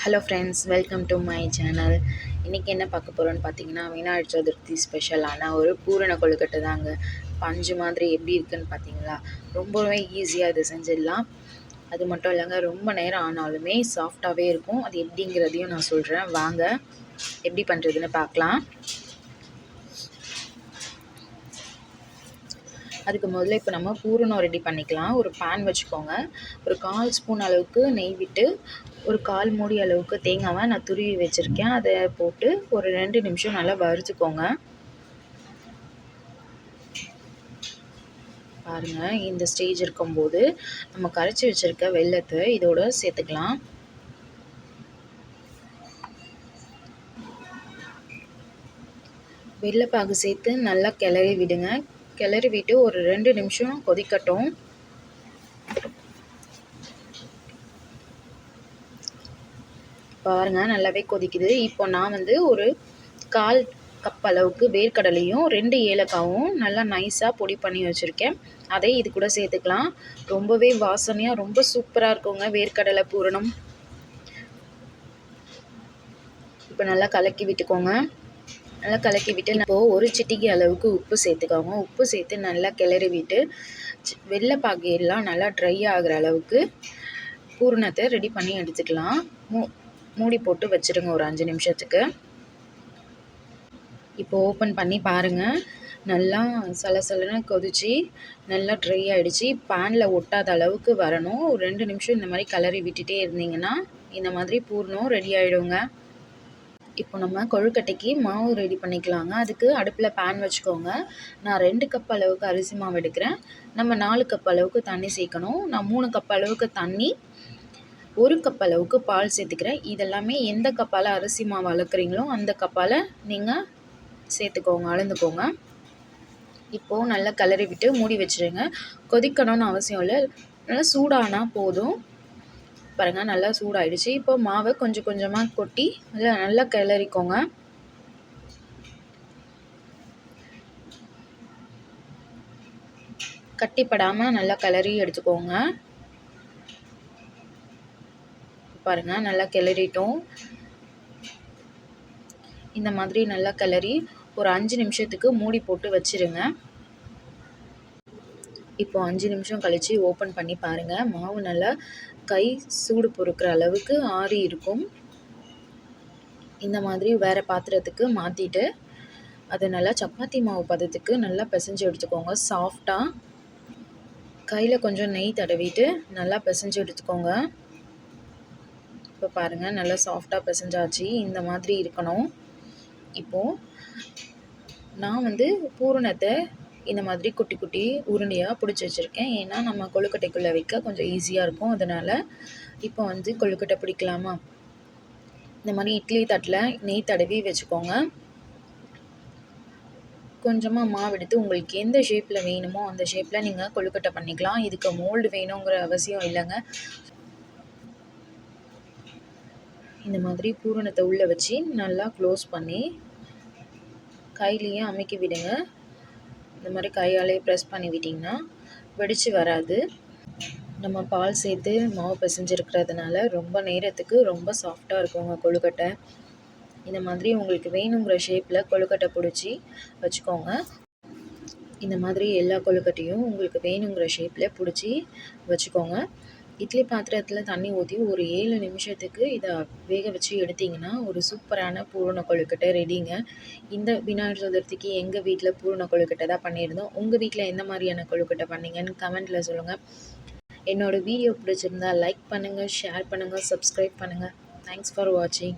Hello friends, welcome to my channel. இன்றைக்கி என்ன பார்க்க போகிறோன்னு பார்த்தீங்கன்னா, விநாயகர் சதுர்த்தி ஸ்பெஷலான ஒரு பூரண கொழுக்கட்டை தாங்க. பஞ்சு மாதிரி எப்படி இருக்குதுன்னு பார்த்தீங்களா? ரொம்பவே ஈஸியாக இதை செஞ்சிடலாம். அது மட்டும் இல்லைங்க, ரொம்ப நேரம் ஆனாலுமே சாஃப்டாகவே இருக்கும். அது எப்படிங்கிறதையும் நான் சொல்கிறேன், வாங்க எப்படி பண்ணுறதுன்னு பார்க்கலாம். அதுக்கு முதல்ல இப்போ நம்ம பூரணம் ரெடி பண்ணிக்கலாம். ஒரு பேன் வச்சுக்கோங்க. ஒரு 1/4 ஸ்பூன் அளவுக்கு நெய் விட்டு ஒரு 1/4 மூடி அளவுக்கு தேங்காவை நான் துருவி வச்சுருக்கேன். அதை போட்டு ஒரு 2 நிமிஷம் நல்லா வறுத்துக்கோங்க. பாருங்கள், இந்த ஸ்டேஜ் இருக்கும்போது நம்ம கரைச்சி வச்சுருக்க வெல்லத்தை இதோட சேர்த்துக்கலாம். வெல்லைப்பாகு சேர்த்து நல்லா கிளறி விடுங்க. கிளறி விட்டு ஒரு 2 நிமிஷம் கொதிக்கட்டும். பாருங்கள், நல்லாவே கொதிக்குது. இப்போ நான் ஒரு 1/4 கப் அளவுக்கு வேர்க்கடலையும் 2 ஏலக்காவும் நல்லா நைஸாக பொடி பண்ணி வச்சுருக்கேன். அதை இது கூட சேர்த்துக்கலாம். ரொம்பவே வாசனையாக ரொம்ப சூப்பராக இருக்குங்க வேர்க்கடலை பூரணம். இப்போ நல்லா கலக்கி விட்டுக்கோங்க. நல்லா கலக்கி விட்டு இப்போது ஒரு சிட்டிகை அளவுக்கு உப்பு சேர்த்துக்கோங்க. உப்பு சேர்த்து நல்லா கிளறி விட்டு வெள்ளைப்பாகு எல்லாம் நல்லா ட்ரை ஆகிற அளவுக்கு பூரணத்தை ரெடி பண்ணி எடுத்துக்கலாம். மூடி போட்டு வச்சுருங்க ஒரு 5 நிமிஷத்துக்கு. இப்போ ஓப்பன் பண்ணி பாருங்கள், நல்லா சலசலன்னு கொதித்து நல்லா ட்ரை ஆகிடுச்சி. பேனில் ஒட்டாத அளவுக்கு வரணும். ஒரு 2 நிமிஷம் இந்த மாதிரி கிளறி விட்டுட்டே இருந்தீங்கன்னா இந்த மாதிரி பூரணம் ரெடி ஆகிடுங்க. இப்போ நம்ம கொழுக்கட்டைக்கு மாவு ரெடி பண்ணிக்கலாங்க. அதுக்கு அடுப்பில் பேன் வச்சுக்கோங்க. நான் 2 கப் அளவுக்கு அரிசி மாவு எடுக்கிறேன். நம்ம 4 கப் அளவுக்கு தண்ணி சேர்க்கணும். நான் 3 கப் அளவுக்கு தண்ணி, 1 கப் அளவுக்கு பால் சேர்த்துக்கிறேன். இதெல்லாமே எந்த கப்பால் அரிசி மாவு அளக்குறீங்களோ அந்த கப்பால் நீங்கள் சேர்த்துக்கோங்க, அளந்துக்கோங்க. இப்போது நல்லா கிளறி விட்டு மூடி வச்சுருங்க. கொதிக்கணும்னு அவசியம் இல்லை, நல்லா சூடானால் போதும். பாருங்கள், நல்லா சூடாயிடுச்சு. இப்போ மாவை கொஞ்சம் கொஞ்சமாக கொட்டி அதில் நல்லா கிளறிக்கோங்க. கட்டிப்படாமல் நல்லா கிளறி எடுத்துக்கோங்க. பாருங்கள், நல்லா கிளறிட்டோம். இந்த மாதிரி நல்லா கிளறி ஒரு 5 நிமிஷத்துக்கு மூடி போட்டு வச்சுருங்க. இப்போ 5 நிமிஷம் கழித்து ஓப்பன் பண்ணி பாருங்கள். மாவு நல்லா கை சூடு பொறுக்கிற அளவுக்கு ஆறி இருக்கும். இந்த மாதிரி வேறு பாத்திரத்துக்கு மாற்றிட்டு அதை நல்லா சப்பாத்தி மாவு பதத்துக்கு நல்லா பிசைஞ்சு எடுத்துக்கோங்க. சாஃப்டாக கையில் கொஞ்சம் நெய் தடவிட்டு நல்லா பிசைஞ்சு எடுத்துக்கோங்க. இப்போ பாருங்கள், நல்லா சாஃப்டாக பிசைஞ்சாச்சு. இந்த மாதிரி இருக்கணும். இப்போது நான் பூரணத்தை இந்த மாதிரி குட்டி குட்டி உருண்டையாக பிடிச்சி வச்சுருக்கேன். ஏன்னா நம்ம கொழுக்கட்டைக்குள்ளே வைக்க கொஞ்சம் ஈஸியாக இருக்கும். அதனால் இப்போ கொழுக்கட்டை பிடிக்கலாமா? இந்த மாதிரி இட்லி தட்டில் நெய் தடவி வச்சுக்கோங்க. கொஞ்சமாக மாவு எடுத்து உங்களுக்கு எந்த ஷேப்பில் வேணுமோ அந்த ஷேப்பில் நீங்கள் கொழுக்கட்டை பண்ணிக்கலாம். இதுக்கு மோல்டு வேணுங்கிற அவசியம் இல்லைங்க. இந்த மாதிரி பூரணத்தை உள்ளே வச்சு நல்லா க்ளோஸ் பண்ணி கையிலேயே அமுக்கி விடுங்க. இந்த மாதிரி கையாலே ப்ரெஸ் பண்ணி விட்டிங்கன்னா வெடித்து வராது. நம்ம பால் சேர்த்து மாவு பிசைஞ்சிருக்கிறதுனால ரொம்ப நேரத்துக்கு ரொம்ப சாஃப்டாக இருக்குங்க கொழுக்கட்டை. இந்த மாதிரி உங்களுக்கு வேணுங்கிற ஷேப்பில் கொழுக்கட்டை பிடிச்சி வச்சுக்கோங்க. இந்த மாதிரி எல்லா கொழுக்கட்டையும் உங்களுக்கு வேணுங்கிற ஷேப்பில் பிடிச்சி வச்சுக்கோங்க. இட்லி பாத்திரத்தில் தண்ணி ஊற்றி ஒரு 7 நிமிஷத்துக்கு இதை வேக வச்சு எடுத்திங்கன்னா ஒரு சூப்பரான பூரண கொழுக்கட்டை ரெடிங்க. இந்த விநாயகர் சதுர்த்திக்கு எங்கள் வீட்டில் பூரண கொழுக்கட்டை தான் பண்ணியிருந்தோம். உங்கள் வீட்டில் எந்த மாதிரியான கொழுக்கட்டை பண்ணிங்கன்னு கமெண்ட்டில் சொல்லுங்கள். என்னோடய வீடியோ பிடிச்சிருந்தா லைக் பண்ணுங்கள், ஷேர் பண்ணுங்கள், சப்ஸ்கிரைப் பண்ணுங்கள். தேங்க்ஸ் ஃபார் வாட்சிங்.